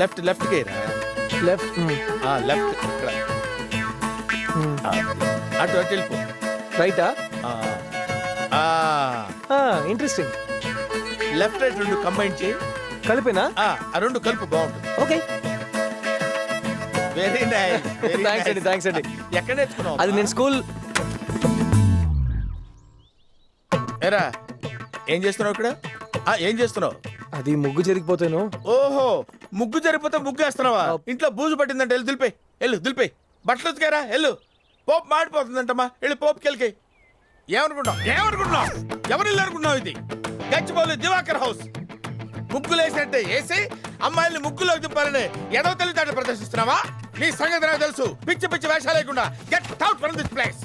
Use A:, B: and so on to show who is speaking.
A: Left left గేరా
B: left.
A: Left ఇక్కడ అటు అటు వెళ్ళిపో
B: రైటా? ఇంట్రెస్టింగ్.
A: లెఫ్ట్ రైట్ రెండు కంబైన్ చేయి.
B: కలిపేనా?
A: ఆ రెండు కలుపు బాగుంటుంది.
B: ఓకే.
A: Very nice.
B: థ్యాంక్స్ అండి.
A: ఎక్కడ నేర్చుకున్నావు?
B: అది నేను స్కూల్.
A: ఏరా ఏం చేస్తున్నావు ఇక్కడ? ఏం చేస్తున్నావు?
B: అది ముగ్గు జరిగిపోతాను.
A: ఓహో ముగ్గు జరిగిపోతే ముగ్గు వేస్తున్నావా? ఇంట్లో బూజు పట్టిందంటే వెళ్ళి దులిపే. బట్టలు ఉతికారా? వెళ్ళు. పోపు మాడిపోతుందంటమ్మా, వెళ్ళి పోపుకి వెళ్ళి. ఏమనుకుంటున్నావు? ఎవరు ఇల్లు అనుకుంటున్నావు? ఇది గచ్చిబౌలి దివాకర్ హౌస్. ముగ్గులు వేసినట్టే వేసి అమ్మాయిల్ని ముగ్గులోకి దింపాలని ఎడవ తెలివితేటలు ప్రదర్శిస్తున్నావా? నీ సంగతి నాకు తెలుసు. పిచ్చి వేషాలు లేకుండా get out from this place.